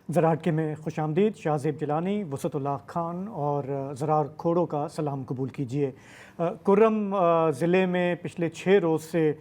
زراعت کے میں خوش آمدید. شاہزیب جیلانی، وسعت اللہ خان اور زرار کھوڑو کا سلام قبول کیجیے. کرم ضلع میں پچھلے 6 روز سے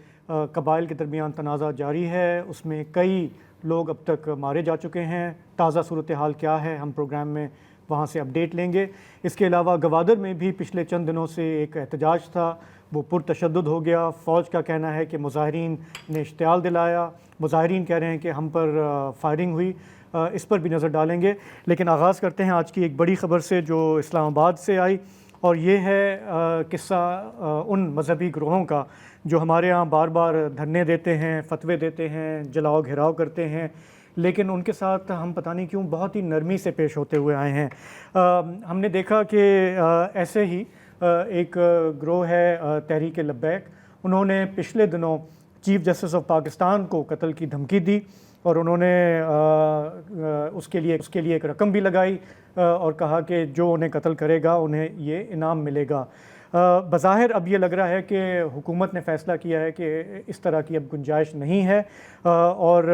قبائل کے درمیان تنازع جاری ہے. اس میں کئی لوگ اب تک مارے جا چکے ہیں. تازہ صورتحال کیا ہے ہم پروگرام میں وہاں سے اپڈیٹ لیں گے. اس کے علاوہ گوادر میں بھی پچھلے چند دنوں سے ایک احتجاج تھا، وہ پرتشدد ہو گیا. فوج کا کہنا ہے کہ مظاہرین نے اشتعال دلایا. مظاہرین کہہ رہے ہیں کہ ہم پر فائرنگ ہوئی. اس پر بھی نظر ڈالیں گے. لیکن آغاز کرتے ہیں آج کی ایک بڑی خبر سے جو اسلام آباد سے آئی، اور یہ ہے قصہ ان مذہبی گروہوں کا جو ہمارے ہاں بار بار دھرنے دیتے ہیں، فتوے دیتے ہیں، جلاؤ گھیراؤ کرتے ہیں، لیکن ان کے ساتھ ہم پتہ نہیں کیوں بہت ہی نرمی سے پیش ہوتے ہوئے آئے ہیں. ہم نے دیکھا کہ ایسے ہی ایک گروہ ہے تحریک لبیک، انہوں نے پچھلے دنوں چیف جسٹس آف پاکستان کو قتل کی دھمکی دی اور انہوں نے اس کے لیے ایک رقم بھی لگائی اور کہا کہ جو انہیں قتل کرے گا انہیں یہ انعام ملے گا. بظاہر اب یہ لگ رہا ہے کہ حکومت نے فیصلہ کیا ہے کہ اس طرح کی اب گنجائش نہیں ہے، اور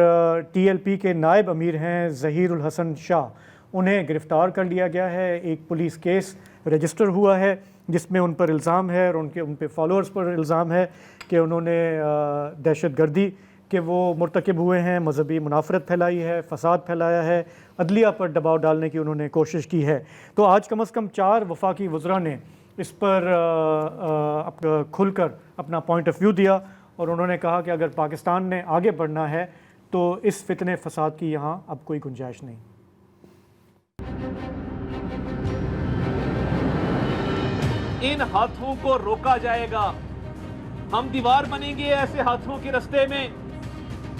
ٹی ایل پی کے نائب امیر ہیں ظہیر الحسن شاہ، انہیں گرفتار کر لیا گیا ہے. ایک پولیس کیس رجسٹر ہوا ہے جس میں ان پر الزام ہے اور ان پہ فالوورز پر الزام ہے کہ انہوں نے دہشت گردی کہ وہ مرتکب ہوئے ہیں، مذہبی منافرت پھیلائی ہے، فساد پھیلایا ہے، عدلیہ پر دباؤ ڈالنے کی انہوں نے کوشش کی ہے. تو آج کم از کم 4 وفاقی وزراء نے اس پر کھل کر اپنا پوائنٹ آف ویو دیا اور انہوں نے کہا کہ اگر پاکستان نے آگے بڑھنا ہے تو اس فتنے فساد کی یہاں اب کوئی گنجائش نہیں. ان ہاتھوں کو روکا جائے گا. ہم دیوار بنیں گے ایسے ہاتھوں کے رستے میں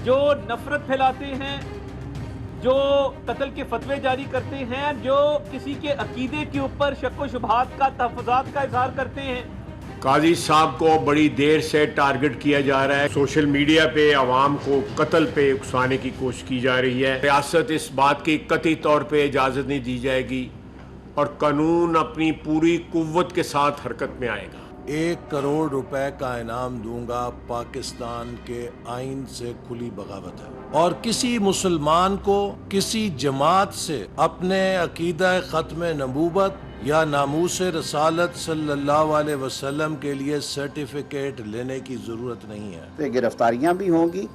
جو نفرت پھیلاتے ہیں، جو قتل کے فتوے جاری کرتے ہیں، جو کسی کے عقیدے کے اوپر شک و شبہات کا، تحفظات کا اظہار کرتے ہیں. قاضی صاحب کو بڑی دیر سے ٹارگٹ کیا جا رہا ہے. سوشل میڈیا پہ عوام کو قتل پہ اکسانے کی کوشش کی جا رہی ہے. ریاست اس بات کی قطعی طور پہ اجازت نہیں دی جائے گی اور قانون اپنی پوری قوت کے ساتھ حرکت میں آئے گا. 1 کروڑ روپے کا انعام دوں گا. پاکستان کے آئین سے کھلی بغاوت ہے اور کسی مسلمان کو کسی جماعت سے اپنے عقیدہ ختم نبوت یا ناموس رسالت صلی اللہ علیہ وسلم کے لیے سرٹیفکیٹ لینے کی ضرورت نہیں ہے. گرفتاریاں بھی ہوں گی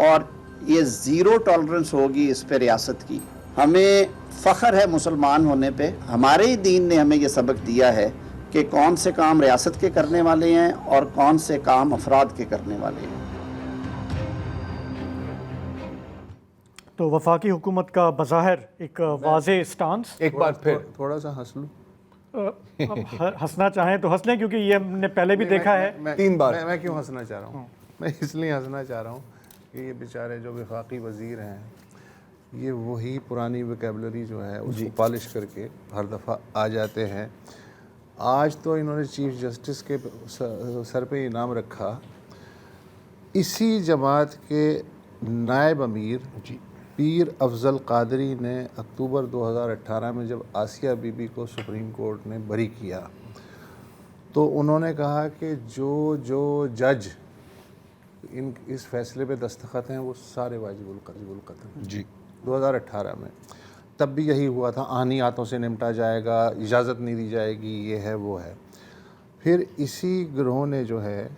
اور یہ زیرو ٹالرنس ہوگی اس پہ ریاست کی. ہمیں فخر ہے مسلمان ہونے پہ. ہمارے ہی دین نے ہمیں یہ سبق دیا ہے کہ کون سے کام ریاست کے کرنے والے ہیں اور کون سے کام افراد کے کرنے والے ہیں. تو وفاقی حکومت کا بظاہر ایک واضح سٹانس. ایک بار پھر تھوڑا سا ہنس لوں. ہنسنا چاہیں تو ہنس لیں کیونکہ یہ ہم نے پہلے بھی دیکھا ہے 3 بار. میں کیوں ہنسنا چاہ رہا ہوں؟ میں اس لیے ہنسنا چاہ رہا ہوں کہ یہ بیچارے جو وفاقی وزیر ہیں یہ وہی پرانی ویکیبلری جو ہے اس کو پالش کر کے ہر دفعہ آ جاتے ہیں. آج تو انہوں نے چیف جسٹس کے سر پہ انعام رکھا. اسی جماعت کے نائب امیر پیر افضل قادری نے اکتوبر 2018 میں جب آسیہ بی بی کو سپریم کورٹ نے بری کیا تو انہوں نے کہا کہ جو جج اس فیصلے پہ دستخط ہیں وہ سارے واجب القتل. 2018 میں تب بھی یہی ہوا تھا، آہنی ہاتھوں سے نمٹا جائے گا، اجازت نہیں دی جائے گی، یہ ہے وہ ہے. پھر اسی گروہ نے جو ہے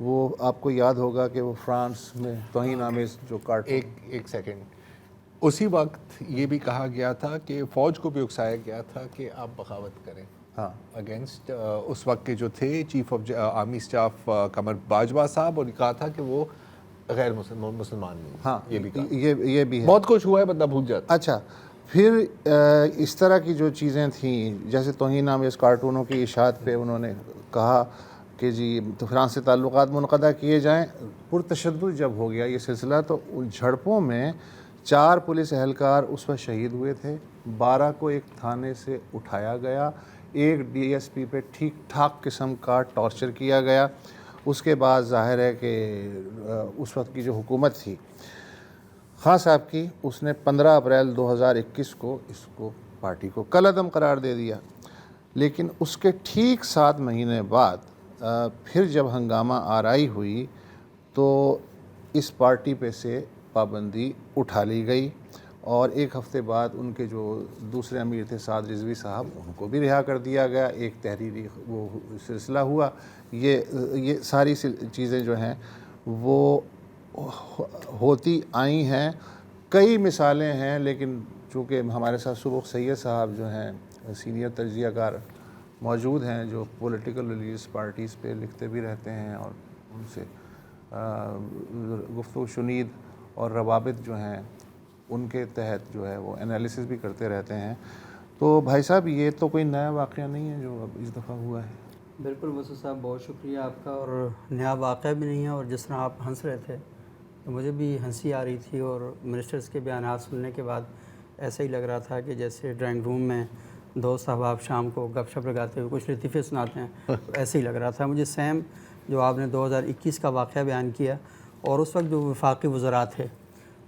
وہ آپ کو یاد ہوگا کہ وہ فرانس میں توہین آمیز جو ایک سیکنڈ، اسی وقت یہ بھی کہا گیا تھا کہ فوج کو بھی اکسایا گیا تھا کہ آپ بغاوت کریں اگینسٹ اس وقت کے جو تھے chief of army staff Qamar Bajwa صاحب، اور کہا تھا کہ وہ غیر مسلمان نہیں. ہاں یہ بھی کہا. یہ بھی ہے. بہت کچھ ہوا ہے، بندہ بھول جاتا. اچھا، پھر اس طرح کی جو چیزیں تھیں جیسے توہین آمیز کارٹونوں کی اشاعت پہ انہوں نے کہا کہ جی فرانس سے تعلقات منقطع کیے جائیں. پرتشدد جب ہو گیا یہ سلسلہ تو ان جھڑپوں میں 4 پولیس اہلکار اس وقت شہید ہوئے تھے. 12 کو ایک تھانے سے اٹھایا گیا. ایک ڈی ایس پی پہ ٹھیک ٹھاک قسم کا ٹارچر کیا گیا. اس کے بعد ظاہر ہے کہ اس وقت کی جو حکومت تھی خان صاحب کی، اس نے 15 اپریل 2021 کو اس کو پارٹی کو کالعدم قرار دے دیا. لیکن اس کے ٹھیک 7 مہینے بعد پھر جب ہنگامہ آرائی ہوئی تو اس پارٹی پہ سے پابندی اٹھا لی گئی اور ایک ہفتے بعد ان کے جو دوسرے امیر تھے سعد رضوی صاحب ان کو بھی رہا کر دیا گیا. ایک تحریری وہ سلسلہ ہوا. یہ ساری چیزیں جو ہیں وہ ہوتی آئی ہیں. کئی مثالیں ہیں لیکن چونکہ ہمارے ساتھ سبق سید صاحب جو ہیں سینئر تجزیہ کار موجود ہیں جو پولیٹیکل ریلیجیس پارٹیز پہ لکھتے بھی رہتے ہیں اور ان سے گفتگو شنید اور روابط جو ہیں ان کے تحت جو ہے وہ انالیسس بھی کرتے رہتے ہیں. تو بھائی صاحب یہ تو کوئی نیا واقعہ نہیں ہے جو اب اس دفعہ ہوا ہے. بالکل وسو صاحب بہت شکریہ آپ کا. اور نیا واقعہ بھی نہیں ہے. اور جس طرح آپ ہنس رہے تھے تو مجھے بھی ہنسی آ رہی تھی اور منسٹرز کے بیانات سننے کے بعد ایسا ہی لگ رہا تھا کہ جیسے ڈرائنگ روم میں دوست احباب شام کو گپ شپ لگاتے ہوئے کچھ لطیفے سناتے ہیں ایسے ہی لگ رہا تھا مجھے. سیم جو آپ نے 2021 کا واقعہ بیان کیا اور اس وقت جو وفاقی وزراء تھے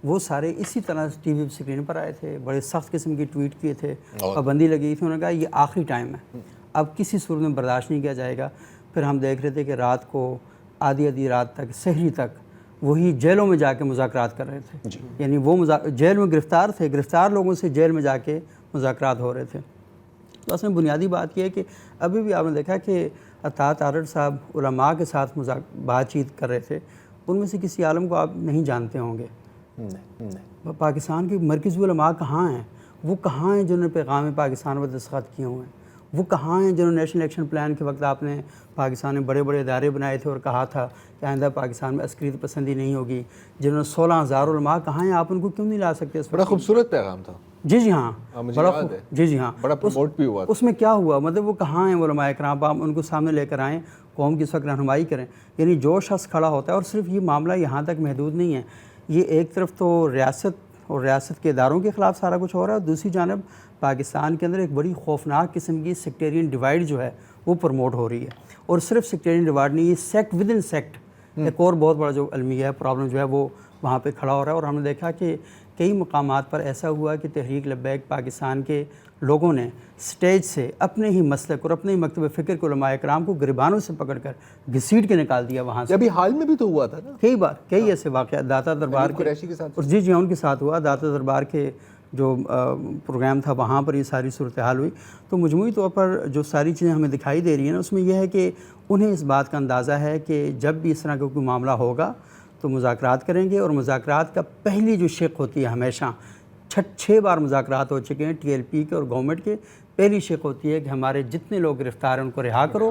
وہ سارے اسی طرح ٹی وی اسکرین پر آئے تھے, بڑے سخت قسم کی ٹویٹ کیے تھے, پابندی لگی تھی. انہوں نے کہا یہ آخری ٹائم ہے, اب کسی صورت میں برداشت نہیں کیا جائے گا. پھر ہم دیکھ رہے تھے کہ رات کو آدھی رات تک سحری تک وہی جیلوں میں جا کے مذاکرات کر رہے تھے. یعنی وہ جیل میں گرفتار تھے, گرفتار لوگوں سے جیل میں جا کے مذاکرات ہو رہے تھے. تو اس میں بنیادی بات یہ ہے کہ ابھی بھی آپ نے دیکھا کہ اطاعت آرڈر صاحب علماء کے ساتھ بات چیت کر رہے تھے. ان میں سے کسی عالم کو آپ نہیں جانتے ہوں گے. پاکستان کے مرکزی علماء کہاں ہیں؟ وہ کہاں ہیں جنہوں نے پیغام پاکستان پر دستخط کیے ہوئے ہیں؟ وہ کہاں ہیں جنہوں نے نیشنل الیکشن پلان کے وقت آپ نے پاکستان میں بڑے بڑے ادارے بنائے تھے اور کہا تھا کہ آئندہ پاکستان میں عسکریت پسندی نہیں ہوگی؟ جنہوں نے 16,000 علماء کہاں ہیں؟ آپ ان کو کیوں نہیں لا سکتے؟ بڑا خوبصورت پیغام تھا. جی ہاں, جی ہاں, بڑا پروموٹ بھی ہوا. اس میں کیا ہوا مطلب وہ کہاں ہیں علماء کرام؟ آپ ان کو سامنے لے کر آئیں, قوم کی اس وقت رہنمائی کریں. یعنی جو شخص کھڑا ہوتا ہے, اور صرف یہ معاملہ یہاں تک محدود نہیں ہے, یہ ایک طرف تو ریاست اور ریاست کے اداروں کے خلاف سارا کچھ ہو رہا ہے, اور دوسری جانب پاکستان کے اندر ایک بڑی خوفناک قسم کی سیکٹیرین ڈیوائڈ جو ہے وہ پروموٹ ہو رہی ہے. اور صرف سیکٹیرین ڈیوائڈ نہیں, یہ سیکٹ ود ان سیکٹ ایک اور بہت بڑا جو المیہ ہے پرابلم جو ہے وہ وہاں پہ کھڑا ہو رہا ہے. اور ہم نے دیکھا کہ کئی مقامات پر ایسا ہوا کہ تحریک لبیک پاکستان کے لوگوں نے سٹیج سے اپنے ہی مسلک اور اپنے ہی مکتب فکر کے علماء کرام کو گریبانوں سے پکڑ کر گھسیٹ کے نکال دیا وہاں سے. ابھی حال میں بھی تو ہوا تھا نا کئی بار, کئی ایسے واقعات داتا دربار کے ساتھ. جی جی ان کے ساتھ ہوا. داتا دربار کے جو پروگرام تھا وہاں پر یہ ساری صورتحال ہوئی. تو مجموعی طور پر جو ساری چیزیں ہمیں دکھائی دے رہی ہیں نا, اس میں یہ ہے کہ انہیں اس بات کا اندازہ ہے کہ جب بھی اس طرح کا کوئی معاملہ ہوگا تو مذاکرات کریں گے. اور مذاکرات کا پہلی جو شق ہوتی ہے, ہمیشہ 6 بار مذاکرات ہو چکے ہیں ٹی ایل پی کے اور گورنمنٹ کے, پہلی شق ہوتی ہے کہ ہمارے جتنے لوگ گرفتار ہیں ان کو رہا کرو.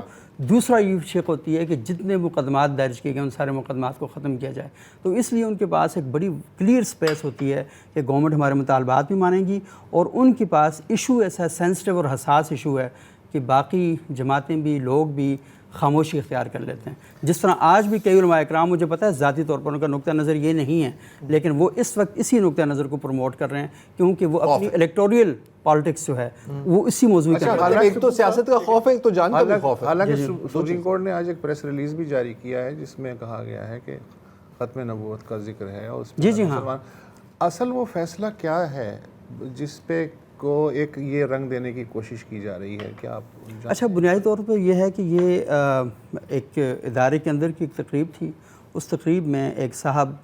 دوسرا یہ شق ہوتی ہے کہ جتنے مقدمات درج کیے گئے ان سارے مقدمات کو ختم کیا جائے. تو اس لیے ان کے پاس ایک بڑی کلیئر سپیس ہوتی ہے کہ گورنمنٹ ہمارے مطالبات بھی مانیں گی, اور ان کے پاس ایشو ایسا سینسٹیو اور حساس ایشو ہے کہ باقی جماعتیں بھی لوگ بھی خاموشی اختیار کر لیتے ہیں. جس طرح آج بھی کئی علماء کرام, مجھے پتہ ہے ذاتی طور پر ان کا نقطہ نظر یہ نہیں ہے, لیکن وہ اس وقت اسی نقطہ نظر کو پروموٹ کر رہے ہیں کیونکہ وہ اپنی الیکٹوریل پالیٹکس جو ہے وہ اسی موضوع کے ایک تو سیاست کا خوف ہے, ایک تو جان کا بھی خوف ہے. حالانکہ سپریم کورٹ نے آج ایک پریس ریلیز بھی جاری کیا ہے جس میں کہا گیا ہے کہ ختم نبوت کا ذکر ہے, اور اس جی ہاں اصل وہ فیصلہ کیا ہے جس پہ کو ایک یہ رنگ دینے کی کوشش کی جا رہی ہے؟ کیا آپ اچھا, بنیادی طور پر یہ ہے کہ یہ ایک ادارے کے اندر کی ایک تقریب تھی. اس تقریب میں ایک صاحب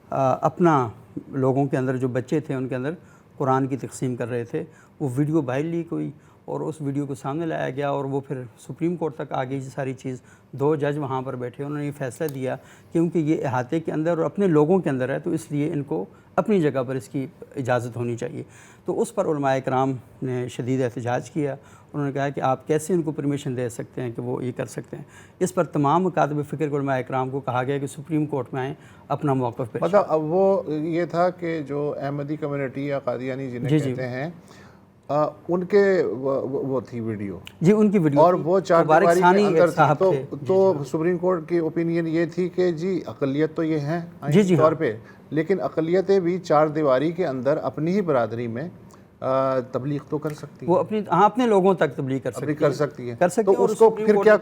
اپنا لوگوں کے اندر جو بچے تھے ان کے اندر قرآن کی تقسیم کر رہے تھے. وہ ویڈیو باہر لیک ہوئی اور اس ویڈیو کو سامنے لایا گیا, اور وہ پھر سپریم کورٹ تک آ گئی ساری چیز. 2 جج وہاں پر بیٹھے, انہوں نے یہ فیصلہ دیا کیونکہ یہ احاطے کے اندر اور اپنے لوگوں کے اندر ہے, تو اس لیے ان کو اپنی جگہ پر اس کی اجازت ہونی چاہیے. تو اس پر علماء کرام نے شدید احتجاج کیا. انہوں نے کہا کہ آپ کیسے ان کو پرمیشن دے سکتے ہیں کہ وہ یہ کر سکتے ہیں. اس پر تمام مکاتب فکر کے علماء کرام کو کہا گیا کہ سپریم کورٹ میں آئیں, اپنا موقف پیش. مطلب اب وہ یہ تھا کہ جو احمدی کمیونٹی یا قادیانی جنہیں کہتے ہیں ان کے وہ تھی ویڈیو, جی ان کی ویڈیو, اور وہ 4 دیواری کے اندر تھی. تو سپریم کورٹ کی اوپینین یہ تھی کہ جی اقلیت تو یہ ہیں آئینی طور پہ, لیکن اقلیتیں بھی 4 دیواری کے اندر اپنی ہی برادری میں تبلیغ تو کر سکتی ہے. وہ اپنے لوگوں تک تبلیغ کر سکتی ہے. تو اس کو پھر کیا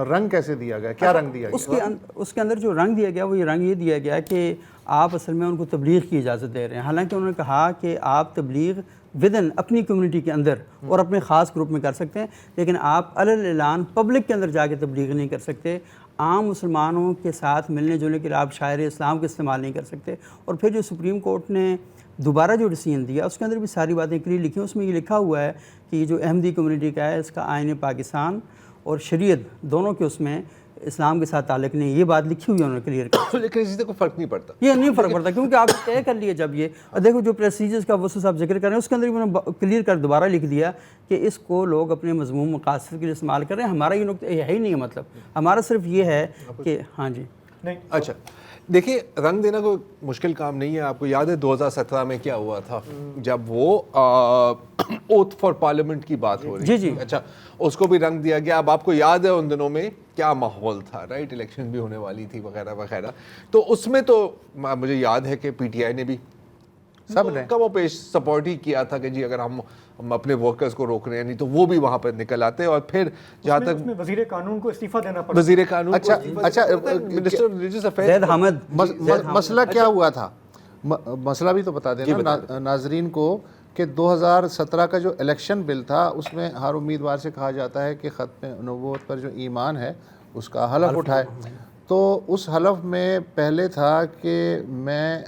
رنگ کیسے دیا گیا, کیا رنگ دیا گیا؟ اس کے اندر جو رنگ دیا گیا وہ یہ رنگ یہ دیا گیا کہ آپ اصل میں ان کو تبلیغ کی اجازت دے رہے ہیں. حالانکہ انہوں نے کہا کہ آپ تبلیغ ودن اپنی کمیونٹی کے اندر اور اپنے خاص گروپ میں کر سکتے ہیں, لیکن آپ علی الاعلان پبلک کے اندر جا کے تبلیغ نہیں کر سکتے. عام مسلمانوں کے ساتھ ملنے جلنے کے لیے آپ شاعر اسلام کا استعمال نہیں کر سکتے. اور پھر جو سپریم کورٹ نے دوبارہ جو ڈیسیجن دیا اس کے اندر بھی ساری باتیں کلیئر لکھی ہیں. اس میں یہ لکھا ہوا ہے کہ یہ جو احمدی کمیونٹی کا ہے اس کا آئین پاکستان اور شریعت دونوں کے اس میں اسلام کے ساتھ تعلق نہیں. یہ بات لکھی ہوئی ہے انہوں نے کلیئر کر. لیکن اس سے کوئی فرق نہیں پڑتا. یہ نہیں فرق پڑتا کیونکہ آپ طے کر لیے جب یہ دیکھو جو پروسیجرز کا وہ صاحب ذکر کر رہے ہیں اس کے اندر بھی انہوں نے کلیئر کر دوبارہ لکھ دیا کہ اس کو لوگ اپنے مضمون مقاصد کے لیے استعمال کر رہے ہیں. ہمارا یہ نقطہ یہ ہے ہی نہیں ہے. مطلب ہمارا صرف یہ ہے کہ ہاں جی نہیں. اچھا دیکھیے رنگ دینا کوئی مشکل کام نہیں ہے. آپ کو یاد ہے 2017 میں کیا ہوا تھا جب وہ اوتھ فار پارلیمنٹ کی بات ہو رہی جی جی. اچھا اس کو بھی رنگ دیا گیا. اب آپ کو یاد ہے ان دنوں میں کیا ماحول تھا, رائٹ, الیکشن بھی ہونے والی تھی وغیرہ وغیرہ. تو اس میں تو مجھے یاد ہے کہ پی ٹی آئی نے بھی سب نے کم و بیش سپورٹ ہی کیا تھا کہ جی اگر ہم اپنے ورکرز کو روک رہے ہیں, نہیں تو وہ بھی وہاں پر نکل آتے. اور پھر جہاں تک وزیر قانون کو استعفیٰ دینا پڑا, وزیر قانون اچھا منسٹر آف ریلیجیس افیئرز زید حامد مسئلہ کیا ہوا تھا, مسئلہ بھی تو بتا دینا ناظرین کو کہ 2017 کا جو الیکشن بل تھا اس میں ہر امیدوار سے کہا جاتا ہے کہ ختم نبوت پر جو ایمان ہے اس کا حلف اٹھائے. تو اس حلف میں پہلے تھا کہ میں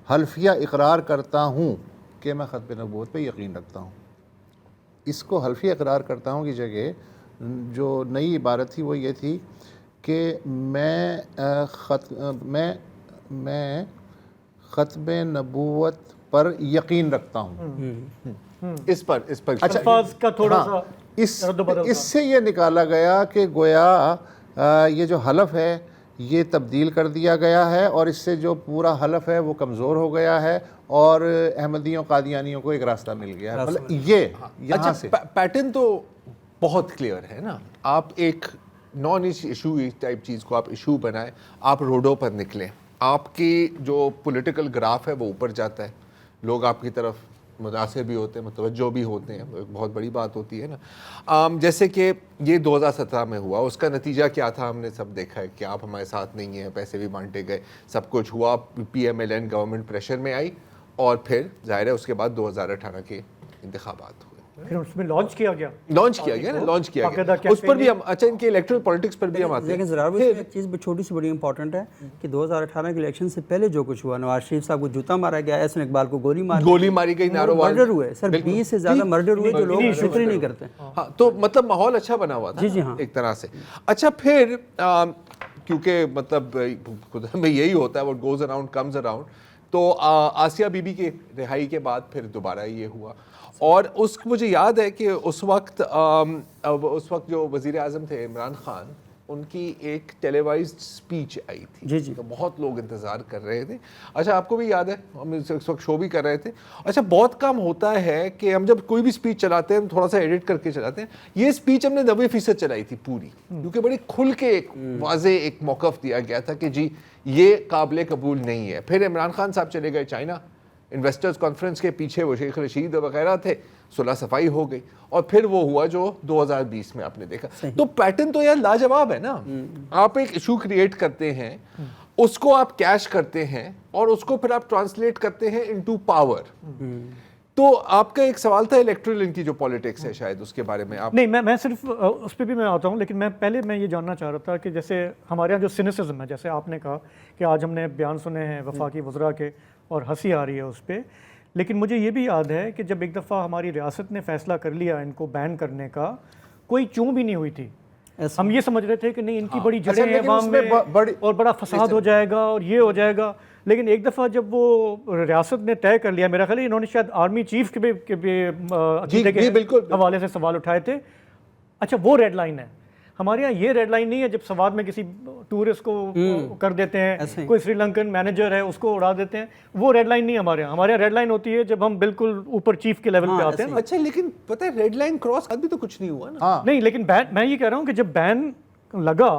حلفیہ اقرار کرتا ہوں کہ میں ختم نبوت پہ یقین رکھتا ہوں. اس کو حلفیہ اقرار کرتا ہوں کی جگہ جو نئی عبارت تھی وہ یہ تھی کہ میں ختم نبوت پر یقین رکھتا ہوں. اس پر الفاظ کا تھوڑا سا اس سے یہ نکالا گیا کہ گویا یہ جو حلف ہے یہ تبدیل کر دیا گیا ہے اور اس سے جو پورا حلف ہے وہ کمزور ہو گیا ہے اور احمدیوں قادیانیوں کو ایک راستہ مل گیا ہے. مطلب یہ یہاں سے پیٹرن تو بہت کلیئر ہے نا. آپ ایک نان ایشو ٹائپ چیز کو آپ ایشو بنائیں, آپ روڈوں پر نکلیں, آپ کی جو پولیٹیکل گراف ہے وہ اوپر جاتا ہے, لوگ آپ کی طرف متاثر بھی ہوتے ہیں, متوجہ بھی ہوتے ہیں, ایک بہت بڑی بات ہوتی ہے نا. جیسے کہ یہ 2017 میں ہوا, اس کا نتیجہ کیا تھا ہم نے سب دیکھا ہے کہ آپ ہمارے ساتھ نہیں ہیں, پیسے بھی بانٹے گئے, سب کچھ ہوا, P M L N government pressure میں آئی اور پھر ظاہر ہے اس کے بعد 2018 کے انتخابات ہوئے. پھر اس میں لانچ کیا گیا اس پر بھی ہم اچھا ان کے الیکٹرل پالیٹکس پر بھی ہم آتے ہیں. لیکن ضرور ایک چیز چھوٹی سی بڑی امپورٹنٹ ہے کہ 2018 کے الیکشن سے پہلے جو کچھ ہوا, نواز شریف صاحب کو جوتا مارا گیا, احسن اقبال کو گولی ماری گئی, نارووال مرڈر ہوئے سر, 20 سے زیادہ مرڈر ہوئے جو لوگ فکر ہی نہیں کرتے. ہاں تو مطلب ماحول اچھا بنا ہوا تھا ایک طرح سے. اچھا پھر کیونکہ مطلب میں یہی ہوتا ہے what goes around comes around, تو آسیہ بی بی کے رہائی کے بعد پھر دوبارہ یہ ہوا. اور مجھے یاد ہے کہ اس وقت جو وزیر اعظم تھے عمران خان, ان کی ایک ٹیلی وائزڈ اسپیچ آئی تھی جی جی, تو بہت لوگ انتظار کر رہے تھے. اچھا آپ کو بھی یاد ہے ہم اس وقت شو بھی کر رہے تھے. اچھا بہت کام ہوتا ہے کہ ہم جب کوئی بھی اسپیچ چلاتے ہیں ہم تھوڑا سا ایڈٹ کر کے چلاتے ہیں. یہ اسپیچ ہم نے 90% چلائی تھی پوری, کیونکہ بڑی کھل کے ایک واضح ایک موقف دیا گیا تھا کہ جی یہ قابل قبول نہیں ہے. پھر عمران خان صاحب چلے گئے چائنا, انویسٹرز کانفرنس کے پیچھے وہ شیخ رشید وغیرہ تھے, صلح صفائی ہو گئی, اور پھر وہ ہوا جو 2020 میں آپ نے دیکھا. تو پیٹرن تو یار لاجواب ہے نا. آپ ایک ایشو کریٹ کرتے ہیں, اس کو آپ کیش کرتے ہیں اور اس کو پھر آپ ٹرانسلیٹ کرتے ہیں انٹو پاور. تو آپ کا ایک سوال تھا الیکٹرل ان کی جو پالیٹکس ہے شاید اس کے بارے میں آپ. نہیں, میں صرف اس پہ بھی میں آتا ہوں, لیکن میں یہ جاننا چاہ رہا تھا کہ جیسے ہمارے یہاں جو سینسزم ہے, جیسے آپ نے کہا کہ آج ہم نے بیان سنے ہیں وفاقی وزراء کے اور ہنسی آ رہی ہے اس پہ, لیکن مجھے یہ بھی یاد ہے کہ جب ایک دفعہ ہماری ریاست نے فیصلہ کر لیا ان کو بین کرنے کا, کوئی چوں بھی نہیں ہوئی تھی. ہم یہ سمجھ رہے تھے کہ نہیں ان کی بڑی جڑیں ہیں عوام میں اور بڑا فساد ہو جائے گا اور یہ ہو جائے گا. لیکن ایک دفعہ جب وہ ریاست نے طے کر لیا, میرا خیال ہے انہوں نے شاید آرمی چیف کے بھی عقیدے کے حوالے سے سوال اٹھائے تھے. اچھا وہ ریڈ لائن ہے. ہمارے یہاں یہ ریڈ لائن نہیں ہے جب سوات میں کسی ٹورسٹ کو کر دیتے ہیں, کوئی سری لنکن مینیجر ہے اس کو اڑا دیتے ہیں, وہ ریڈ لائن نہیں ہمارے یہاں. ہمارے یہاں ریڈ لائن ہوتی ہے جب ہم بالکل اوپر چیف کے لیول پہ آتے ہیں. اچھا لیکن پتہ ہے ریڈ لائن کراس ابھی تو کچھ نہیں ہوا نا. نہیں, لیکن میں یہ کہہ رہا ہوں کہ جب بین لگا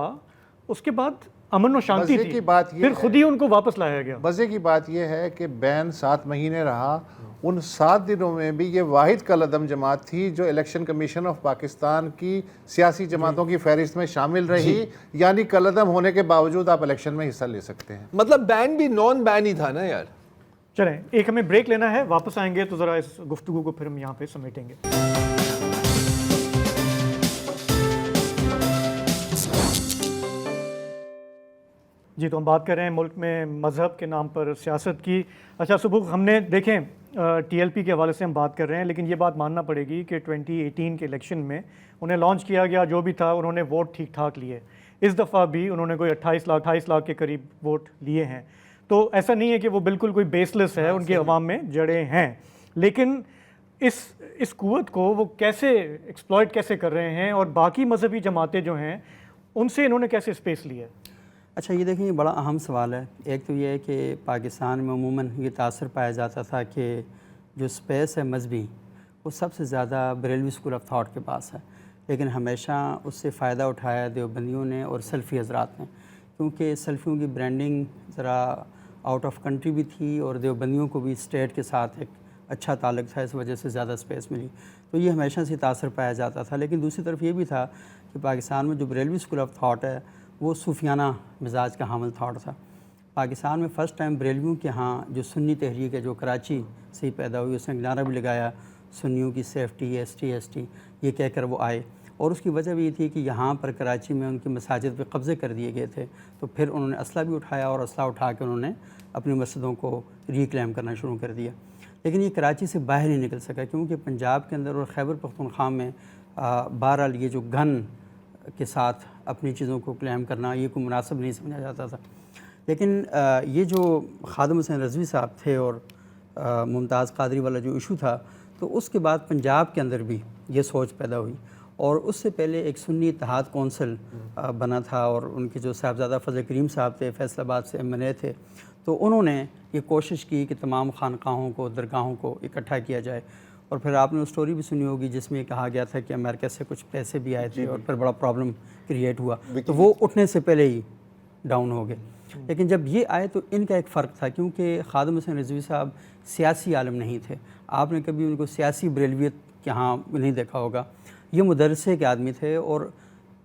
اس کے بعد امن و شانتی تھی, پھر خود ہی ان کو واپس لایا گیا. مزے کی بات یہ ہے کہ بین 7 مہینے رہا, ان 7 دنوں میں بھی یہ واحد کالعدم جماعت تھی جو الیکشن کمیشن آف پاکستان کی سیاسی جماعتوں کی فہرست میں شامل رہی. یعنی کالعدم ہونے کے باوجود آپ الیکشن میں حصہ لے سکتے ہیں. مطلب بین بھی نان بین ہی تھا نا یار. چلیں ایک ہمیں بریک لینا ہے, واپس آئیں گے تو ذرا اس گفتگو کو پھر ہم یہاں پہ سمیٹیں گے. جی تو ہم بات کر رہے ہیں ملک میں مذہب کے نام پر سیاست کی. اچھا سبوق، ہم نے دیکھیں ٹی ایل پی کے حوالے سے ہم بات کر رہے ہیں، لیکن یہ بات ماننا پڑے گی کہ 2018 کے الیکشن میں انہیں لانچ کیا گیا جو بھی تھا انہوں نے ووٹ ٹھیک ٹھاک لیے. اس دفعہ بھی انہوں نے کوئی 28 لاکھ کے قریب ووٹ لیے ہیں. تو ایسا نہیں ہے کہ وہ بالکل کوئی بیس لیس ہے، ان کی عوام میں جڑیں ہیں، لیکن اس قوت کو وہ کیسے ایکسپلائٹ کیسے کر رہے ہیں، اور باقی مذہبی جماعتیں جو ہیں ان سے انہوں نے کیسے اسپیس لی ہے؟ اچھا یہ دیکھیں، یہ بڑا اہم سوال ہے. ایک تو یہ ہے کہ پاکستان میں عموماً یہ تاثر پایا جاتا تھا کہ جو اسپیس ہے مذہبی وہ سب سے زیادہ بریلوی اسکول آف تھاٹ کے پاس ہے، لیکن ہمیشہ اس سے فائدہ اٹھایا دیوبندیوں نے اور سلفی حضرات نے، کیونکہ سلفیوں کی برانڈنگ ذرا آؤٹ آف کنٹری بھی تھی اور دیوبندیوں کو بھی اسٹیٹ کے ساتھ ایک اچھا تعلق تھا، اس وجہ سے زیادہ اسپیس ملی. تو یہ ہمیشہ سے تاثر پایا جاتا تھا. لیکن دوسری طرف یہ بھی تھا کہ پاکستان میں جو بریلوی اسکول آف تھاٹ ہے وہ صوفیانہ مزاج کا حامل تھاٹ تھا. پاکستان میں فرسٹ ٹائم بریلویوں کے ہاں جو سنی تحریک ہے جو کراچی سے ہی پیدا ہوئی، اس نے نعرہ بھی لگایا سنیوں کی سیفٹی، ایس ٹی یہ کہہ کر وہ آئے. اور اس کی وجہ بھی یہ تھی کہ یہاں پر کراچی میں ان کی مساجد پہ قبضے کر دیے گئے تھے، تو پھر انہوں نے اسلحہ بھی اٹھایا اور اسلحہ اٹھا کے انہوں نے اپنی مسجدوں کو ریکلیم کرنا شروع کر دیا. لیکن یہ کراچی سے باہر نہیں نکل سکا، کیونکہ پنجاب کے اندر اور خیبر پختونخوا میں بہرحال یہ جو گن کے ساتھ اپنی چیزوں کو کلیم کرنا یہ کوئی مناسب نہیں سمجھا جاتا تھا. لیکن یہ جو خادم حسین رضوی صاحب تھے اور ممتاز قادری والا جو ایشو تھا، تو اس کے بعد پنجاب کے اندر بھی یہ سوچ پیدا ہوئی. اور اس سے پہلے ایک سنی اتحاد کونسل بنا تھا، اور ان کے جو صاحبزادہ فضل کریم صاحب تھے فیصل آباد سے MNA تھے، تو انہوں نے یہ کوشش کی کہ تمام خانقاہوں کو، درگاہوں کو اکٹھا کیا جائے. اور پھر آپ نے وہ سٹوری بھی سنی ہوگی جس میں کہا گیا تھا کہ امریکہ سے کچھ پیسے بھی آئے تھے اور پھر بڑا پرابلم کریٹ ہوا، تو وہ اٹھنے سے پہلے ہی ڈاؤن ہو گئے. لیکن جب یہ آئے تو ان کا ایک فرق تھا، کیونکہ خادم حسین رضوی صاحب سیاسی عالم نہیں تھے. آپ نے کبھی ان کو سیاسی بریلویت یہاں نہیں دیکھا ہوگا. یہ مدرسے کے آدمی تھے اور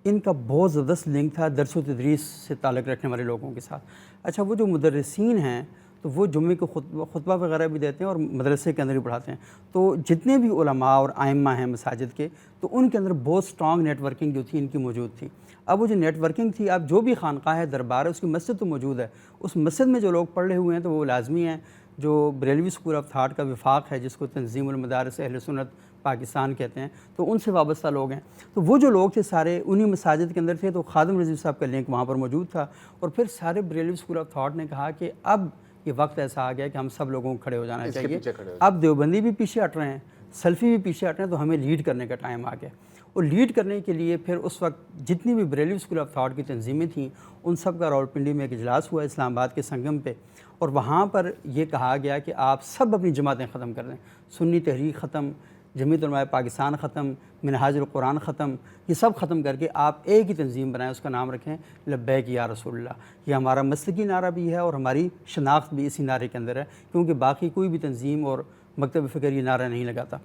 ان کا بہت زبردست لنک تھا درس و تدریس سے تعلق رکھنے والے لوگوں کے ساتھ. اچھا وہ جو مدرسین ہیں تو وہ جمعے کو خطبہ وغیرہ بھی دیتے ہیں اور مدرسے کے اندر بھی پڑھاتے ہیں. تو جتنے بھی علماء اور ائمہ ہیں مساجد کے، تو ان کے اندر بہت سٹرانگ نیٹ ورکنگ جو تھی ان کی موجود تھی. اب وہ جو نیٹ ورکنگ تھی، اب جو بھی خانقاہ ہے، دربار ہے، اس کی مسجد تو موجود ہے. اس مسجد میں جو لوگ پڑھے ہوئے ہیں تو وہ لازمی ہیں جو بریلوی اسکول آف تھاٹ کا وفاق ہے، جس کو تنظیم المدارس اہل سنت پاکستان کہتے ہیں، تو ان سے وابستہ لوگ ہیں. تو وہ جو لوگ تھے سارے انہی مساجد کے اندر تھے، تو خادم رضوی صاحب کا لنک وہاں پر موجود تھا. اور پھر سارے بریلوی اسکول آف تھاٹ نے کہا کہ اب یہ وقت ایسا آ گیا کہ ہم سب لوگوں کو کھڑے ہو جانا چاہیے. اب دیوبندی بھی پیچھے ہٹ رہے ہیں، سلفی بھی پیچھے ہٹ رہے ہیں، تو ہمیں لیڈ کرنے کا ٹائم آ گیا. اور لیڈ کرنے کے لیے پھر اس وقت جتنی بھی بریلوی اسکول آف تھاٹ کی تنظیمیں تھیں ان سب کا راولپنڈی میں ایک اجلاس ہوا اسلام آباد کے سنگم پہ، اور وہاں پر یہ کہا گیا کہ آپ سب اپنی جماعتیں ختم کر دیں. سنی تحریک ختم، جمعیت علماء پاکستان ختم، منہاج القرآن ختم، یہ سب ختم کر کے آپ ایک ہی تنظیم بنائیں، اس کا نام رکھیں لبیک یا رسول اللہ. یہ ہمارا مسلکی نعرہ بھی ہے اور ہماری شناخت بھی اسی نعرے کے اندر ہے، کیونکہ باقی کوئی بھی تنظیم اور مکتب فکر یہ نعرہ نہیں لگاتا.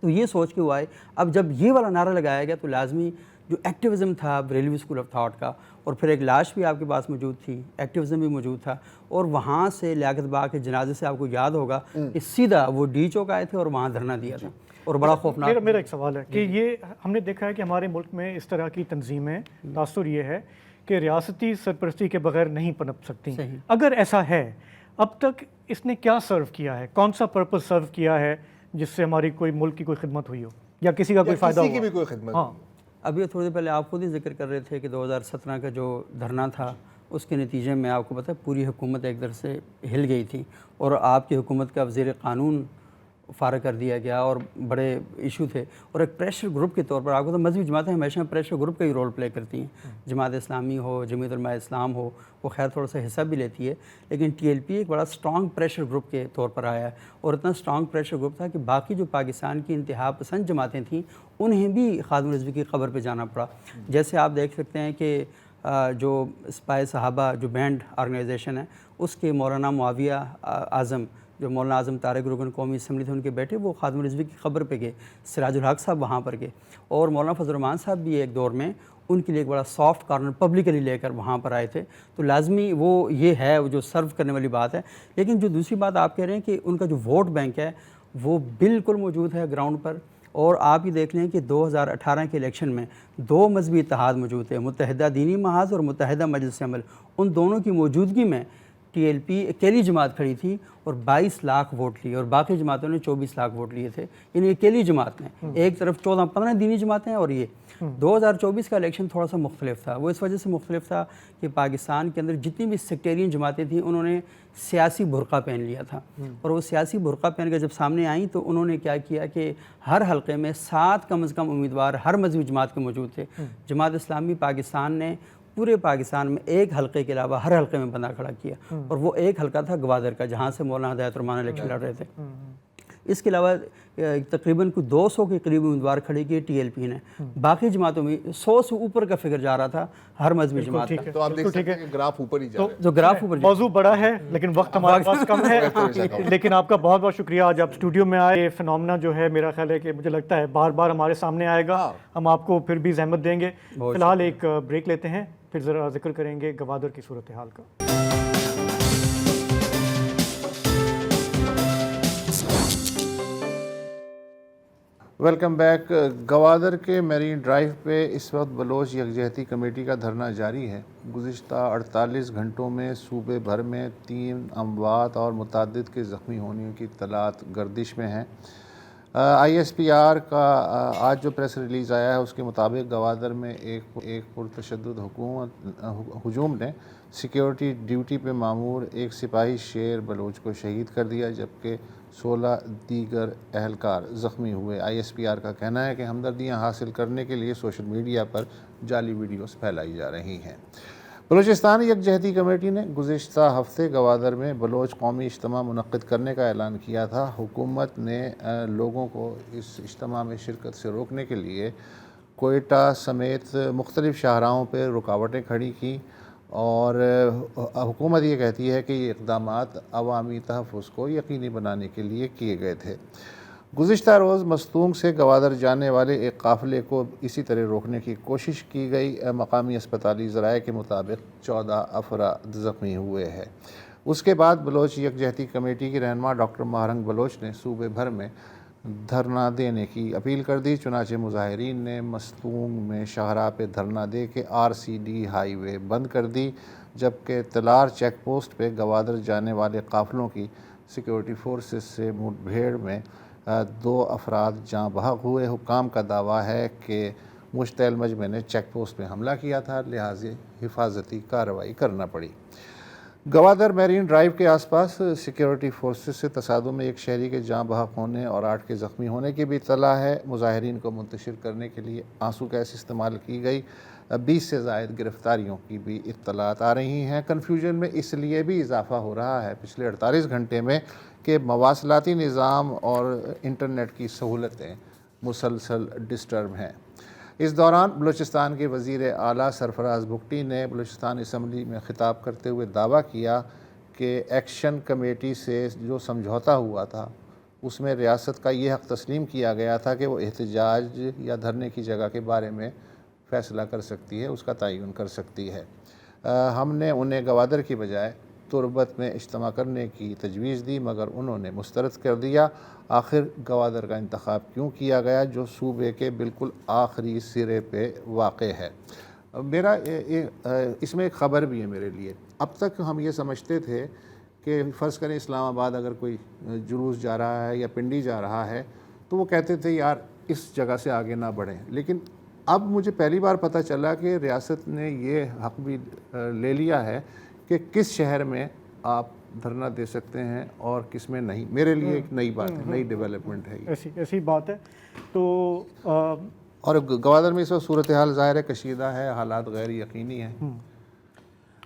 تو یہ سوچ کے وہ آئے. اب جب یہ والا نعرہ لگایا گیا تو لازمی جو ایکٹیوزم تھا بریلوی اسکول آف تھاٹ کا، اور پھر ایک لاش بھی آپ کے پاس موجود تھی، ایکٹیوزم بھی موجود تھا. اور وہاں سے لیاقت باغ کے جنازے سے آپ کو یاد ہوگا کہ سیدھا وہ ڈی چوک آئے تھے اور وہاں دھرنا دیا تھا. اور بڑا خوفناک میرا ایک سوال ہے کہ یہ ہم نے دیکھا ہے کہ ہمارے ملک میں اس طرح کی تنظیمیں، تاثر یہ ہے کہ ریاستی سرپرستی کے بغیر نہیں پنپ سکتی. اگر ایسا ہے، اب تک اس نے کیا سرو کیا ہے، کون سا پرپس سرو کیا ہے جس سے ہماری کوئی ملک کی کوئی خدمت ہوئی ہو یا کسی کا کوئی فائدہ ہو؟ کسی کی بھی کوئی خدمت. ہاں ابھی تھوڑی دیر پہلے آپ خود ہی ذکر کر رہے تھے کہ 2017 کا جو دھرنا تھا اس کے نتیجے میں آپ کو پتہ ہے پوری حکومت ایک در سے ہل گئی تھی، اور آپ کی حکومت کا وزیر قانون فارغ کر دیا گیا، اور بڑے ایشو تھے. اور ایک پریشر گروپ کے طور پر آپ کو تو مذہبی جماعتیں ہمیشہ پریشر گروپ کا ہی رول پلے کرتی ہیں. جماعت اسلامی ہو، جمعیت علماء اسلام ہو، وہ خیر تھوڑا سا حصہ بھی لیتی ہے، لیکن TLP ایک بڑا سٹرانگ پریشر گروپ کے طور پر آیا ہے. اور اتنا سٹرانگ پریشر گروپ تھا کہ باقی جو پاکستان کی انتہا پسند جماعتیں تھیں انہیں بھی خادم رضوی کی قبر پہ جانا پڑا. جیسے آپ دیکھ سکتے ہیں کہ جو سپاہی صحابہ جو بینڈ آرگنائزیشن ہے اس کے مولانا معاویہ اعظم، جو مولانا اعظم طارق رکن قومی اسمبلی تھے، ان کے بیٹے وہ خادم رضوی کی قبر پہ گئے. سراج الحق صاحب وہاں پر گئے، اور مولانا فضل الرحمان صاحب بھی ایک دور میں ان کے لیے ایک بڑا سافٹ کارنر پبلکلی لے کر وہاں پر آئے تھے. تو لازمی وہ یہ ہے وہ جو سرو کرنے والی بات ہے. لیکن جو دوسری بات آپ کہہ رہے ہیں کہ ان کا جو ووٹ بینک ہے وہ بالکل موجود ہے گراؤنڈ پر، اور آپ یہ دیکھ لیں کہ 2018 کے الیکشن میں 2 مذہبی اتحاد موجود تھے، متحدہ دینی محاذ اور متحدہ مجلس عمل، ان دونوں کی موجودگی میں ٹی ایل پی اکیلی جماعت کھڑی تھی اور 22 لاکھ ووٹ لیے، اور باقی جماعتوں نے 24 لاکھ ووٹ لیے تھے، یعنی اکیلی جماعت نے، ایک طرف 14-15 دینی جماعتیں اور یہ 2024 کا الیکشن تھوڑا سا مختلف تھا۔ وہ اس وجہ سے مختلف تھا کہ پاکستان کے اندر جتنی بھی سیکٹیرین جماعتیں تھیں انہوں نے سیاسی برقع پہن لیا تھا، اور وہ سیاسی برقع پہن کر جب سامنے آئیں تو انہوں نے کیا کیا کہ ہر حلقے میں 7 کم از کم امیدوار ہر مذہبی جماعت کے موجود تھے۔ جماعت اسلامی پاکستان نے پورے پاکستان میں ایک حلقے کے علاوہ ہر حلقے میں بندہ کھڑا کیا، اور وہ ایک حلقہ تھا گوادر کا جہاں سے مولانا ہدایت الرحمان الیکشن لڑ رہے تھے۔ اس کے علاوہ تقریباً کوئی 200 کے قریب امیدوار کھڑے کیے ٹی ایل پی نے، باقی جماعتوں میں 100 سے اوپر کا فگر جا رہا تھا ہر مذہبی جماعت کا۔ تو آپ دیکھ سکتے ہیں کہ گراف اوپر ہی جا رہا ہے۔ جو گراف اوپر موضوع بڑا ہے لیکن وقت ہمارے پاس کم ہے، لیکن آپ کا بہت بہت شکریہ آج آپ اسٹوڈیو میں آئے۔ یہ فنومنا جو ہے میرا خیال ہے کہ مجھے لگتا ہے بار بار ہمارے سامنے آئے گا، ہم آپ کو پھر بھی زحمت دیں گے۔ فی الحال ایک بریک لیتے ہیں، پھر ذرا ذکر کریں گے گوادر کی صورتحال کا۔ Welcome back. گوادر کے میرین ڈرائیو پہ اس وقت بلوچ یکجہتی کمیٹی کا دھرنا جاری ہے۔ گزشتہ 48 گھنٹوں میں صوبے بھر میں 3 اموات اور متعدد کے زخمی ہونے کی اطلاعات گردش میں ہیں۔ آئی ایس پی آر کا آج جو پریس ریلیز آیا ہے اس کے مطابق گوادر میں ایک پرتشدد ہجوم نے سیکیورٹی ڈیوٹی پہ مامور ایک سپاہی شیر بلوچ کو شہید کر دیا، جبکہ 16 دیگر اہلکار زخمی ہوئے۔ آئی ایس پی آر کا کہنا ہے کہ ہمدردیاں حاصل کرنے کے لیے سوشل میڈیا پر جعلی ویڈیوز پھیلائی جا رہی ہیں۔ بلوچستان یکجہتی کمیٹی نے گزشتہ ہفتے گوادر میں بلوچ قومی اجتماع منعقد کرنے کا اعلان کیا تھا۔ حکومت نے لوگوں کو اس اجتماع میں شرکت سے روکنے کے لیے کوئٹہ سمیت مختلف شاہراہوں پہ رکاوٹیں کھڑی کیں، اور حکومت یہ کہتی ہے کہ یہ اقدامات عوامی تحفظ کو یقینی بنانے کے لیے کیے گئے تھے۔ گزشتہ روز مستونگ سے گوادر جانے والے ایک قافلے کو اسی طرح روکنے کی کوشش کی گئی۔ مقامی اسپتالی ذرائع کے مطابق 14 افراد زخمی ہوئے ہیں۔ اس کے بعد بلوچ یکجہتی کمیٹی کی رہنما ڈاکٹر مہرنگ بلوچ نے صوبے بھر میں دھرنا دینے کی اپیل کر دی۔ چنانچہ مظاہرین نے مستونگ میں شاہراہ پہ دھرنا دے کے RCD ہائی وے بند کر دی، جبکہ تلار چیک پوسٹ پہ گوادر جانے والے قافلوں کی سیکیورٹی فورسز سے مٹ بھیڑ میں 2 افراد جاں بحق ہوئے۔ حکام کا دعویٰ ہے کہ مشتعل مجمع نے چیک پوسٹ پہ حملہ کیا تھا، لہٰذا حفاظتی کارروائی کرنا پڑی۔ گوادر میرین ڈرائیو کے آس پاس سیکیورٹی فورسز سے تصادم میں ایک شہری کے جاں بحق ہونے اور 8 کے زخمی ہونے کی بھی اطلاع ہے۔ مظاہرین کو منتشر کرنے کے لیے آنسو گیس استعمال کی گئی۔ 20 سے زائد گرفتاریوں کی بھی اطلاعات آ رہی ہیں۔ کنفیوژن میں اس لیے بھی اضافہ ہو رہا ہے پچھلے 48 گھنٹے میں کہ مواصلاتی نظام اور انٹرنیٹ کی سہولتیں مسلسل ڈسٹرب ہیں۔ اس دوران بلوچستان کے وزیر اعلیٰ سرفراز بگٹی نے بلوچستان اسمبلی میں خطاب کرتے ہوئے دعویٰ کیا کہ ایکشن کمیٹی سے جو سمجھوتا ہوا تھا اس میں ریاست کا یہ حق تسلیم کیا گیا تھا کہ وہ احتجاج یا دھرنے کی جگہ کے بارے میں فیصلہ کر سکتی ہے، اس کا تعین کر سکتی ہے۔ ہم نے انہیں گوادر کی بجائے تربت میں اجتماع کرنے کی تجویز دی، مگر انہوں نے مسترد کر دیا۔ آخر گوادر کا انتخاب کیوں کیا گیا جو صوبے کے بالکل آخری سرے پہ واقع ہے؟ میرا اس میں ایک خبر بھی ہے میرے لیے۔ اب تک ہم یہ سمجھتے تھے کہ فرض کریں اسلام آباد اگر کوئی جلوس جا رہا ہے یا پنڈی جا رہا ہے تو وہ کہتے تھے یار اس جگہ سے آگے نہ بڑھیں، لیکن اب مجھے پہلی بار پتہ چلا کہ ریاست نے یہ حق بھی لے لیا ہے کہ کس شہر میں آپ دھرنا دے سکتے ہیں اور کس میں نہیں۔ میرے لیے ایک نئی بات ہے، نئی ڈیولپمنٹ ہے یہ۔ ایسی بات ہے۔ تو اور گوادر میں اس وقت صورتحال ظاہر ہے کشیدہ ہے، حالات غیر یقینی ہیں،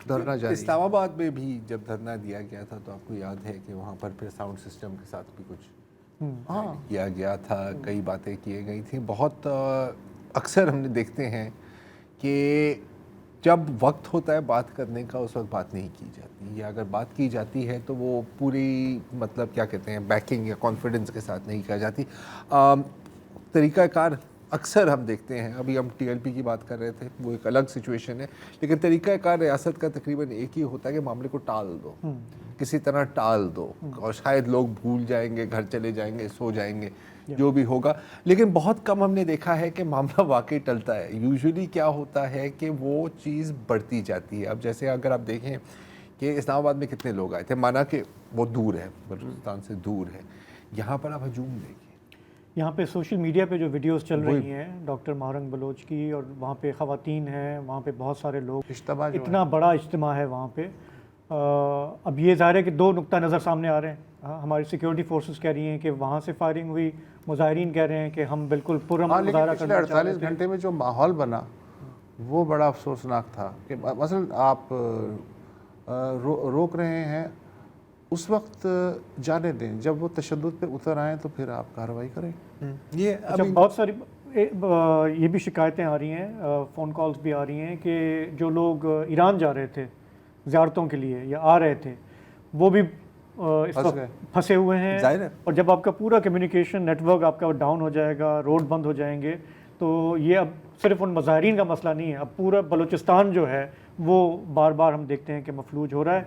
دھرنا جاری ہے۔ اسلام آباد میں بھی جب دھرنا دیا گیا تھا تو آپ کو یاد ہے کہ وہاں پر پھر ساؤنڈ سسٹم کے ساتھ بھی کچھ کیا گیا تھا، کئی باتیں کی گئی تھیں۔ بہت اکثر ہم نے دیکھتے ہیں کہ جب وقت ہوتا ہے بات کرنے کا اس وقت بات نہیں کی جاتی، یا اگر بات کی جاتی ہے تو وہ پوری مطلب کیا کہتے ہیں بیکنگ یا کانفیڈنس کے ساتھ نہیں کی جاتی۔ طریقہ کار اکثر ہم دیکھتے ہیں، ابھی ہم ٹی ایل پی کی بات کر رہے تھے، وہ ایک الگ سچویشن ہے، لیکن طریقہ کار ریاست کا تقریباً ایک ہی ہوتا ہے کہ معاملے کو ٹال دو، کسی طرح ٹال دو، اور شاید لوگ بھول جائیں گے، گھر چلے جائیں گے، سو جائیں گے، جو بھی ہوگا. لیکن بہت کم ہم نے دیکھا ہے کہ معاملہ واقعی ٹلتا ہے. یوزولی کیا ہوتا ہے کہ وہ چیز بڑھتی جاتی ہے. اب جیسے اگر آپ دیکھیں کہ اسلام آباد میں کتنے لوگ آئے تھے, مانا کہ وہ دور ہے, بلوچستان سے دور ہے, یہاں پر آپ ہجوم دیکھیں, یہاں پہ سوشل میڈیا پہ جو ویڈیوز چل رہی ہیں ڈاکٹر مہرنگ بلوچ کی, اور وہاں پہ خواتین ہیں, وہاں پہ بہت سارے لوگ, اتنا بڑا اجتماع ہے وہاں پہ. اب یہ ظاہر ہے کہ دو نقطہ نظر سامنے آ رہے ہیں. ہماری سیکیورٹی فورسز کہہ رہی ہیں کہ وہاں سے فائرنگ ہوئی, مظاہرین کہہ رہے ہیں کہ ہم بالکل پرامن مظاہرہ کرنا چاہتے ہیں. 48 گھنٹے میں جو ماحول بنا وہ بڑا افسوسناک تھا کہ مثلا آپ روک رہے ہیں, اس وقت جانے دیں, جب وہ تشدد پہ اتر آئیں تو پھر آپ کارروائی کریں. یہ اچھا, بہت ساری یہ بھی شکایتیں آ رہی ہیں, فون کالز بھی آ رہی ہیں کہ جو لوگ ایران جا رہے تھے زیارتوں کے لیے یا آ رہے تھے وہ بھی اس وقت پھنسے ہوئے ہیں. اور جب آپ کا پورا کمیونیکیشن نیٹ ورک آپ کا ڈاؤن ہو جائے گا, روڈ بند ہو جائیں گے, تو یہ اب صرف ان مظاہرین کا مسئلہ نہیں ہے, اب پورا بلوچستان جو ہے وہ بار بار ہم دیکھتے ہیں کہ مفلوج ہو رہا ہے.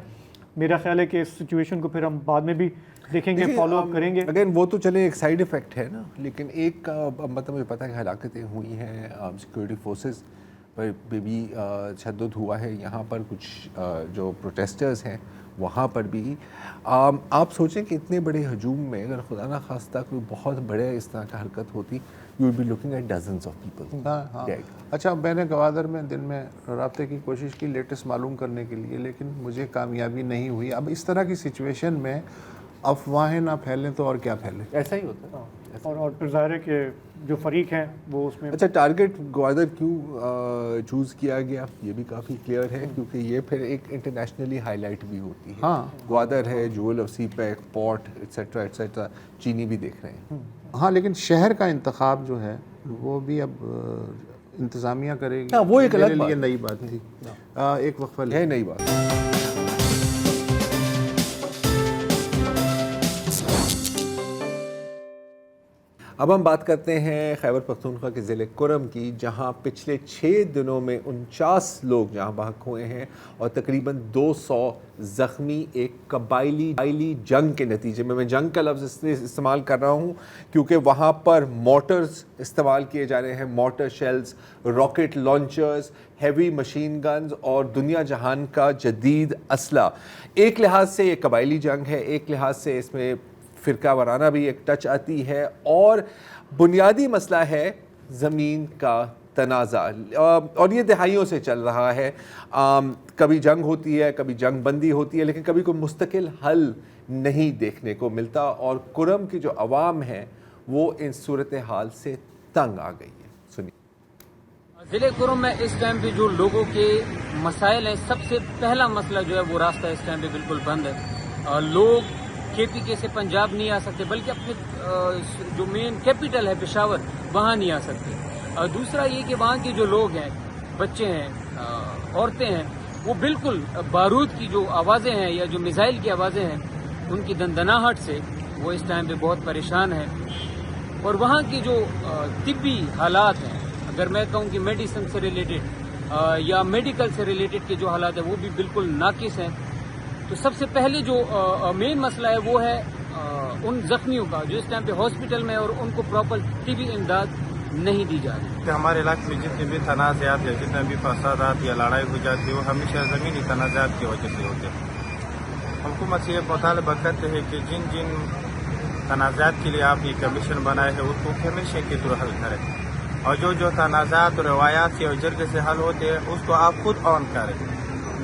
میرا خیال ہے کہ اس سچویشن کو پھر ہم بعد میں بھی دیکھیں گے, فالو اپ کریں گے. اگین وہ تو چلے ایک سائیڈ ایفیکٹ ہے نا, لیکن ایک مطلب مجھے پتہ ہے کہ ہلاکتیں ہوئی ہیں, سیکورٹی فورسز پر بھی تشدد ہوا ہے. یہاں پر کچھ جو پروٹیسٹرز ہیں وہاں پر بھی آپ سوچیں کہ اتنے بڑے ہجوم میں اگر خدا نہ خواستہ کوئی بہت بڑے اس طرح کا حرکت ہوتی, you will be looking at dozens of people. اچھا, میں نے گوادر میں دن میں رابطے کی کوشش کی لیٹسٹ معلوم کرنے کے لیے, لیکن مجھے کامیابی نہیں ہوئی. اب اس طرح کی سچویشن میں افواہیں نہ پھیلیں تو اور کیا پھیلیں, ایسا ہی ہوتا ہے. اور پھر ظاہر ہے کہ جو فریق ہیں وہ اس میں. اچھا, ٹارگٹ گوادر کیوں چوز کیا گیا یہ بھی کافی کلیئر ہے, کیونکہ یہ پھر ایک انٹرنیشنلی ہائی لائٹ بھی ہوتی ہے. ہاں, گوادر ہے, jewel of CPEC, port etcetera etcetera, چینی بھی دیکھ رہے ہیں. ہاں, لیکن شہر کا انتخاب جو ہے وہ بھی اب انتظامیہ کرے گی. وہ ایک الگ لیے نئی بات تھی. ایک وقفہ ہے, نئی بات. اب ہم بات کرتے ہیں خیبر پختونخوا کے ضلع کرم کی, جہاں پچھلے 6 دنوں میں 49 لوگ جہاں بحق ہوئے ہیں اور تقریباً 200 زخمی ایک قبائلی جنگ کے نتیجے میں. میں جنگ کا لفظ اس لیے استعمال کر رہا ہوں کیونکہ وہاں پر مورٹرز استعمال کیے جا رہے ہیں, mortar shells, rocket launchers, heavy machine guns اور دنیا جہان کا جدید اسلحہ. ایک لحاظ سے یہ قبائلی جنگ ہے, ایک لحاظ سے اس میں فرقہ وارانہ بھی ایک ٹچ آتی ہے, اور بنیادی مسئلہ ہے زمین کا تنازع, اور یہ دہائیوں سے چل رہا ہے. کبھی جنگ ہوتی ہے, کبھی جنگ بندی ہوتی ہے, لیکن کبھی کوئی مستقل حل نہیں دیکھنے کو ملتا, اور کرم کی جو عوام ہے وہ ان صورتحال سے تنگ آ گئی ہے. سنیے. ضلع کرم میں اس ٹائم پہ جو لوگوں کے مسائل ہیں, سب سے پہلا مسئلہ جو ہے وہ راستہ اس ٹائم پہ بالکل بند ہے. لوگ KPK سے پنجاب نہیں آ سکتے, بلکہ اپنے جو مین کیپٹل ہے پشاور وہاں نہیں آ سکتے. دوسرا یہ کہ وہاں کے جو لوگ ہیں, بچے ہیں, عورتیں ہیں, وہ بالکل بارود کی جو آوازیں ہیں یا جو میزائل کی آوازیں ہیں ان کی دندناہٹ سے وہ اس ٹائم پہ بہت پریشان ہیں. اور وہاں کی جو طبی حالات ہیں, اگر میں کہوں کہ میڈیسن سے ریلیٹڈ یا میڈیکل سے ریلیٹڈ کے جو حالات ہیں وہ بھی بالکل ناقص ہیں. تو سب سے پہلے جو مین مسئلہ ہے وہ ہے ان زخمیوں کا جو اس ٹائم پہ ہاسپٹل میں, اور ان کو پراپر طبی امداد نہیں دی جا رہی. ہمارے علاقے میں جتنے بھی تنازعات یا جتنے بھی فسادات یا لڑائی ہو جاتی ہے وہ ہمیشہ زمینی تنازعات کی وجہ سے ہوتے ہیں. حکومت سے یہ مطالبہ کرتے ہیں کہ جن جن تنازعات کے لیے آپ یہ کمیشن بنائے ہیں اس کو کمیشن کے تھرو حل کریں, اور جو تنازعات اور روایات سے اور جرگے سے حل ہوتے ہیں اس کو آپ خود آن کریں.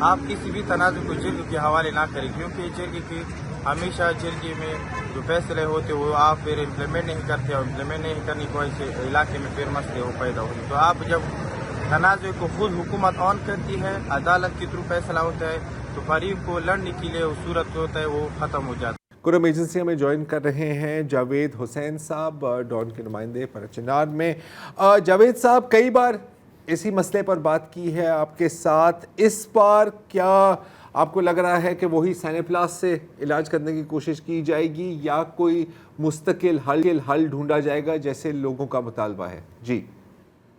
آپ کسی بھی تنازع کو جرگ کے حوالے نہ کریں, کیونکہ جرگ کی ہمیشہ جرگے میں جو فیصلے ہوتے وہ آپ پھر امپلیمنٹ نہیں کرتے, اور امپلیمنٹ نہیں کرنے کی وجہ سے علاقے میں پھر مسئلے وہ پیدا ہوتے. تو آپ جب تنازع کو خود حکومت آن کرتی ہے, عدالت کے تھرو فیصلہ ہوتا ہے, تو فریق کو لڑنے کے لیے وہ صورت ہوتا ہے وہ ختم ہو جاتا ہے. کرم ایجنسی میں جوائن کر رہے ہیں جاوید حسین صاحب, ڈان کے نمائندے پرچنار میں. جاوید صاحب, کئی بار اسی مسئلے پر بات کی ہے آپ کے ساتھ, اس بار کیا آپ کو لگ رہا ہے کہ وہی سینیپلاس سے علاج کرنے کی کوشش کی جائے گی یا کوئی مستقل حل ڈھونڈا جائے گا جیسے لوگوں کا مطالبہ ہے؟ جی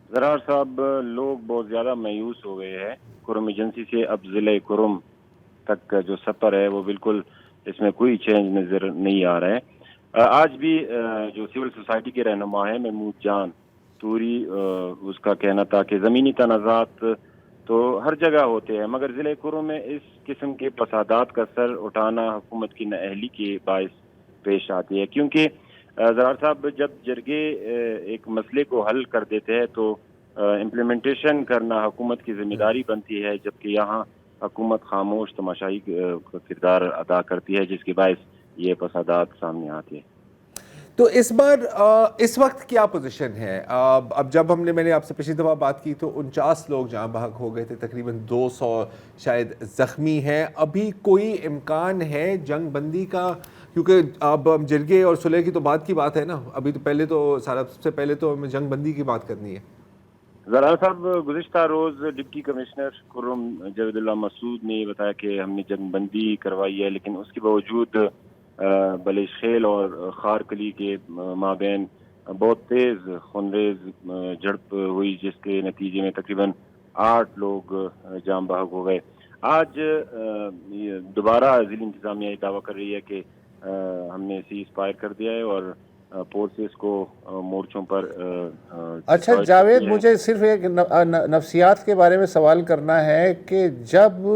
زرار صاحب, لوگ بہت زیادہ مایوس ہو گئے ہیں کرم ایجنسی سے. اب ضلع کرم تک کا جو سفر ہے وہ بالکل اس میں کوئی چینج نظر نہیں آ رہا ہے. آج بھی جو سول سوسائٹی کے رہنما ہیں محمود جان توری، اس کا کہنا تھا کہ زمینی تنازعات تو ہر جگہ ہوتے ہیں، مگر ضلع کرم میں اس قسم کے فسادات کا سر اٹھانا حکومت کی نااہلی کے باعث پیش آتی ہے، کیونکہ زرار صاحب جب جرگے ایک مسئلے کو حل کر دیتے ہیں تو امپلیمنٹیشن کرنا حکومت کی ذمہ داری بنتی ہے، جبکہ یہاں حکومت خاموش تماشائی کا کردار ادا کرتی ہے، جس کے باعث یہ فسادات سامنے آتے ہیں۔ تو اس بار اس وقت کیا پوزیشن ہے؟ اب جب میں نے آپ سے پچھلی دفعہ بات کی تو 49 لوگ جہاں بحق ہو گئے تھے، تقریباً 200 شاید زخمی ہیں، ابھی کوئی امکان ہے جنگ بندی کا؟ کیونکہ اب جرگے اور صلح کی تو بات ہے نا، ابھی تو پہلے تو سب سے پہلے تو ہمیں جنگ بندی کی بات کرنی ہے۔ زرار صاحب گزشتہ روز ڈپٹی کمشنر کرم جاوید اللہ مسعود نے یہ بتایا کہ ہم نے جنگ بندی کروائی ہے، لیکن اس کے باوجود بلیش خیل اور خارکلی کے مابین بہت تیز خونریز جھڑپ ہوئی، جس کے نتیجے میں تقریباً 8 لوگ جاں بحق ہو گئے۔ آج دوبارہ ضلع انتظامیہ یہ دعویٰ کر رہی ہے کہ ہم نے سیز فائر کر دیا ہے اور فورسز کو مورچوں پر۔ اچھا جاوید، مجھے صرف ایک نفسیات کے بارے میں سوال کرنا ہے کہ جب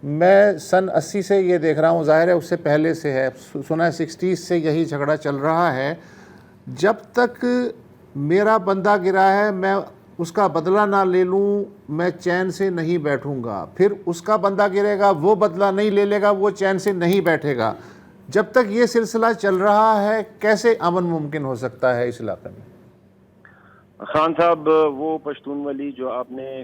میں سن 80 سے یہ دیکھ رہا ہوں، ظاہر ہے اس سے پہلے سے ہے، سنا ہے 60s سے یہی جھگڑا چل رہا ہے، جب تک میرا بندہ گرا ہے میں اس کا بدلہ نہ لے لوں میں چین سے نہیں بیٹھوں گا، پھر اس کا بندہ گرے گا وہ بدلہ نہیں لے لے گا وہ چین سے نہیں بیٹھے گا۔ جب تک یہ سلسلہ چل رہا ہے کیسے امن ممکن ہو سکتا ہے اس علاقے میں؟ خان صاحب، وہ پشتون ولی جو آپ نے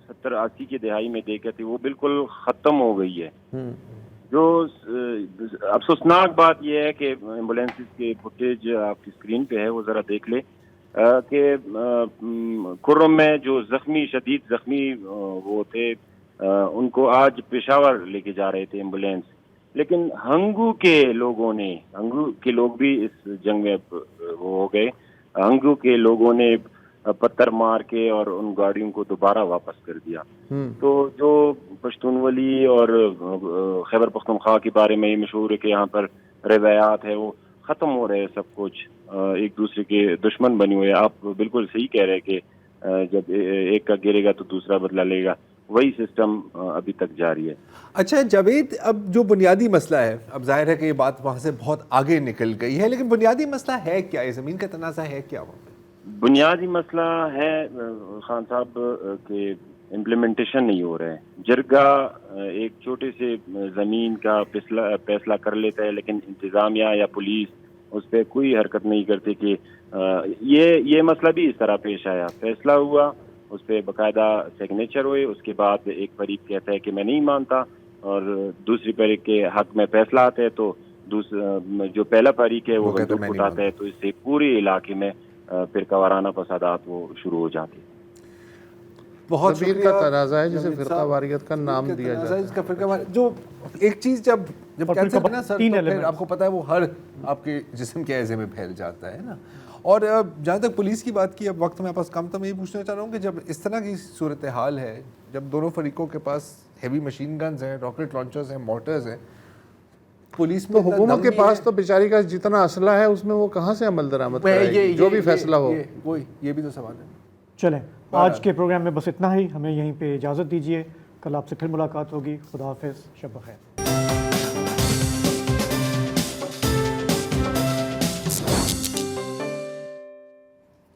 70-80 کی دہائی میں دیکھے تھے وہ بالکل ختم ہو گئی ہے۔ جو افسوسناک بات یہ ہے کہ ایمبولینسز کے فوٹیج آپ کی اسکرین پہ ہے، وہ ذرا دیکھ لے کہ کرم میں جو شدید زخمی وہ تھے ان کو آج پشاور لے کے جا رہے تھے ایمبولینس، لیکن ہنگو کے لوگ بھی اس جنگ میں وہ ہو گئے۔ ہنگو کے لوگوں نے پتھر مار کے اور ان گاڑیوں کو دوبارہ واپس کر دیا۔ تو جو پشتون ولی اور خیبر پختونخوا کے بارے میں یہ مشہور ہے کہ یہاں پر روایات ہے، وہ ختم ہو رہے ہیں، سب کچھ ایک دوسرے کے دشمن بنے ہوئے۔ آپ بالکل صحیح کہہ رہے ہیں کہ جب ایک کا گرے گا تو دوسرا بدلہ لے گا، وہی سسٹم ابھی تک جاری ہے۔ اچھا جاوید، اب جو بنیادی مسئلہ ہے، اب ظاہر ہے کہ یہ بات وہاں سے بہت آگے نکل گئی ہے، لیکن بنیادی مسئلہ ہے کیا؟ یہ زمین کا تنازع ہے کیا وہاں پہ؟ بنیادی مسئلہ ہے خان صاحب کہ امپلیمنٹیشن نہیں ہو رہا ہے۔ جرگہ ایک چھوٹے سے زمین کا فیصلہ کر لیتا ہے، لیکن انتظامیہ یا پولیس اس پہ کوئی حرکت نہیں کرتی کہ یہ مسئلہ بھی اس طرح پیش آیا، فیصلہ ہوا، اس پہ باقاعدہ سگنیچر ہوئے، اس کے بعد ایک فریق کہتا ہے کہ میں نہیں مانتا اور دوسری فریق کے حق میں فیصلہ آتا ہے تو جو پہلا فریق ہے وہ بندوق اٹھاتا ہے، تو اس سے پورے علاقے میں فرقہ وارانہ فسادات وہ شروع ہو جاتے ہیں۔ بہت زمین کا تنازع ہے جسے فرقہ واریت کا نام دیا جاتا ہے۔ اس کا فرقہ جو ایک چیز جب کینسر ہے نا سر، تو پھر آپ کو پتہ ہے وہ ہر آپ کے جسم کے اعضے میں پھیل جاتا ہے نا۔ اور جہاں تک پولیس کی بات کی، اب وقت میرے پاس کم تھا، میں یہ پوچھنا چاہ رہا ہوں کہ جب اس طرح کی صورتحال ہے، جب دونوں فریقوں کے پاس ہیوی مشین گنز ہیں، راکٹ لانچرز ہیں، مورٹرز ہیں، پولیس میں حکومت کے پاس تو بیچاری کا جتنا اسلحہ ہے اس میں وہ کہاں سے عمل درآمد کرے گی جو بھی فیصلہ ہو؟ یہ بھی تو سوال ہے۔ چلیں آج کے پروگرام میں بس اتنا ہی، ہمیں یہیں پہ اجازت دیجیے، کل آپ سے پھر ملاقات ہوگی۔ خدا حافظ، شب بخیر۔